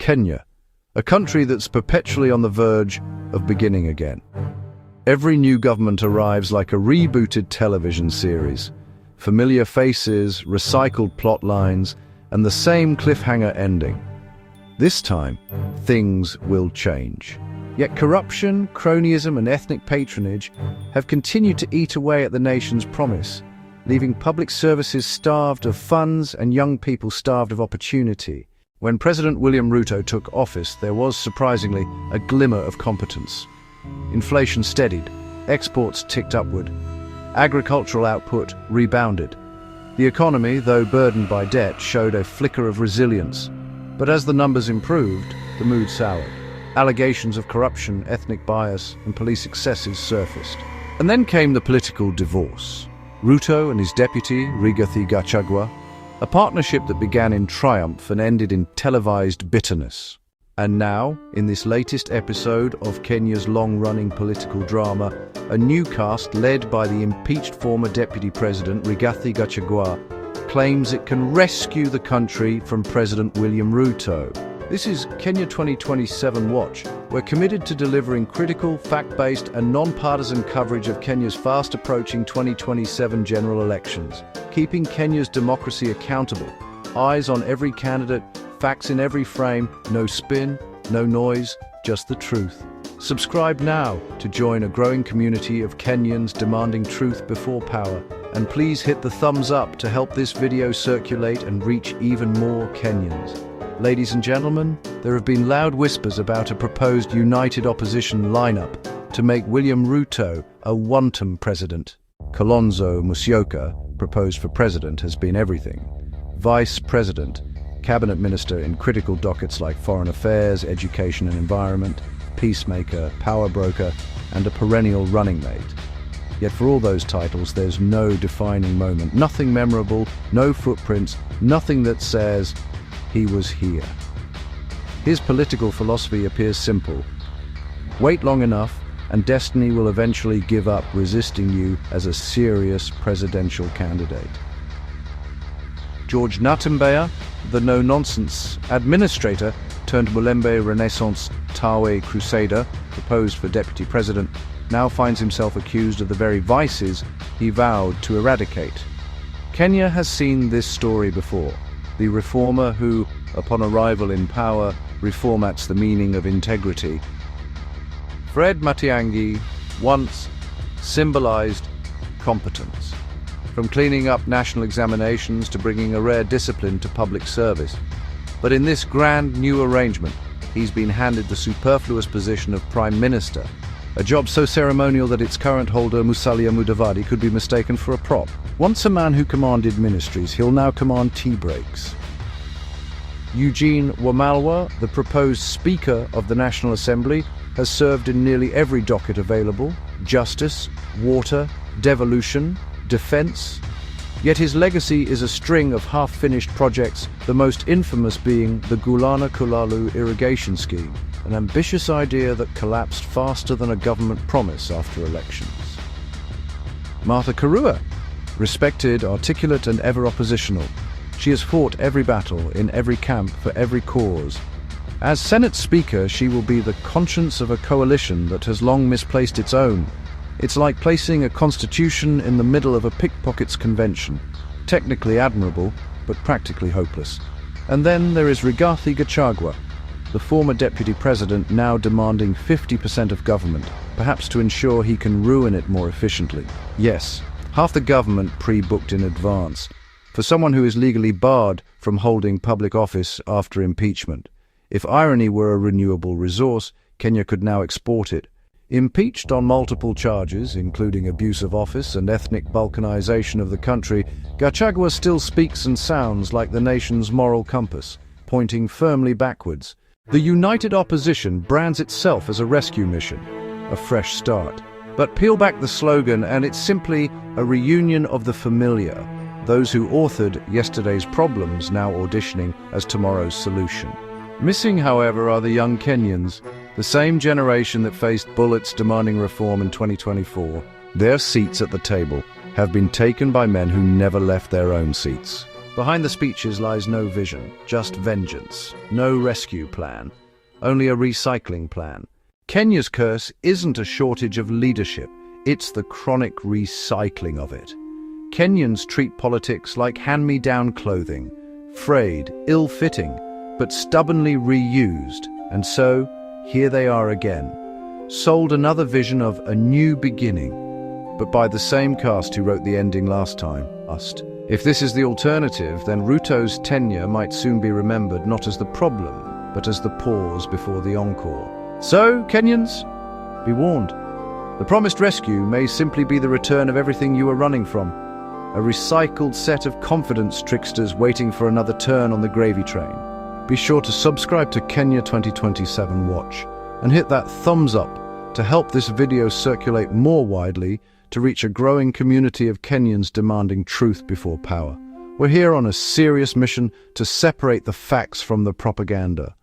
Kenya, a country that's perpetually on the verge of beginning again. Every new government arrives like a rebooted television series. Familiar faces, recycled plot lines, and the same cliffhanger ending. This time, things will change. Yet corruption, cronyism, and ethnic patronage have continued to eat away at the nation's promise, leaving public services starved of funds and young people starved of opportunity. When President William Ruto took office, there was, surprisingly, a glimmer of competence. Inflation steadied, exports ticked upward, agricultural output rebounded. The economy, though burdened by debt, showed a flicker of resilience. But as the numbers improved, the mood soured. Allegations of corruption, ethnic bias, and police excesses surfaced. And then came the political divorce. Ruto and his deputy, Rigathi Gachagua, a partnership that began in triumph and ended in televised bitterness. And now, in this latest episode of Kenya's long-running political drama, a new cast led by the impeached former deputy president, Rigathi Gachagua, claims it can rescue the country from President William Ruto. This is Kenya 2027 Watch. We're committed to delivering critical, fact-based and non-partisan coverage of Kenya's fast-approaching 2027 general elections, keeping Kenya's democracy accountable. Eyes on every candidate, facts in every frame, no spin, no noise, just the truth. Subscribe now to join a growing community of Kenyans demanding truth before power. And please hit the thumbs up to help this video circulate and reach even more Kenyans. Ladies and gentlemen, there have been loud whispers about a proposed united opposition lineup to make William Ruto a Wantam president. Kalonzo Musyoka, proposed for president, has been everything. Vice president, cabinet minister in critical dockets like foreign affairs, education and environment, peacemaker, power broker, and a perennial running mate. Yet for all those titles, there's no defining moment, nothing memorable, no footprints, nothing that says, he was here. His political philosophy appears simple. Wait long enough, and destiny will eventually give up resisting you as a serious presidential candidate. George Natembeya, the no-nonsense administrator turned Mulembe Renaissance Tawe crusader, proposed for deputy president, now finds himself accused of the very vices he vowed to eradicate. Kenya has seen this story before. The reformer who, upon arrival in power, reformats the meaning of integrity. Fred Matiang'i once symbolized competence, from cleaning up national examinations to bringing a rare discipline to public service. But in this grand new arrangement, he's been handed the superfluous position of Prime Minister, a job so ceremonial that its current holder, Musalia Mudavadi, could be mistaken for a prop. Once a man who commanded ministries, he'll now command tea breaks. Eugene Wamalwa, the proposed Speaker of the National Assembly, has served in nearly every docket available: justice, water, devolution, defense. Yet his legacy is a string of half-finished projects, the most infamous being the Gulana Kulalu irrigation scheme, an ambitious idea that collapsed faster than a government promise after elections. Martha Karua, respected, articulate and ever oppositional. She has fought every battle, in every camp, for every cause. As Senate Speaker, she will be the conscience of a coalition that has long misplaced its own. It's like placing a constitution in the middle of a pickpockets convention. Technically admirable, but practically hopeless. And then there is Rigathi Gachagua, the former deputy president, now demanding 50% of government, perhaps to ensure he can ruin it more efficiently. Yes, half the government pre-booked in advance, for someone who is legally barred from holding public office after impeachment. If irony were a renewable resource, Kenya could now export it. Impeached on multiple charges, including abuse of office and ethnic balkanization of the country, Gachagua still speaks and sounds like the nation's moral compass, pointing firmly backwards. The united opposition brands itself as a rescue mission, a fresh start. But peel back the slogan and it's simply a reunion of the familiar, those who authored yesterday's problems now auditioning as tomorrow's solution. Missing, however, are the young Kenyans, the same generation that faced bullets demanding reform in 2024. Their seats at the table have been taken by men who never left their own seats. Behind the speeches lies no vision, just vengeance. No rescue plan, only a recycling plan. Kenya's curse isn't a shortage of leadership, it's the chronic recycling of it. Kenyans treat politics like hand-me-down clothing, frayed, ill-fitting, but stubbornly reused. And so, here they are again, sold another vision of a new beginning, but by the same cast who wrote the ending last time, Ust. If this is the alternative, then Ruto's tenure might soon be remembered not as the problem, but as the pause before the encore. So, Kenyans, be warned. The promised rescue may simply be the return of everything you were running from. A recycled set of confidence tricksters waiting for another turn on the gravy train. Be sure to subscribe to Kenya 2027 Watch and hit that thumbs up to help this video circulate more widely to reach a growing community of Kenyans demanding truth before power. We're here on a serious mission to separate the facts from the propaganda.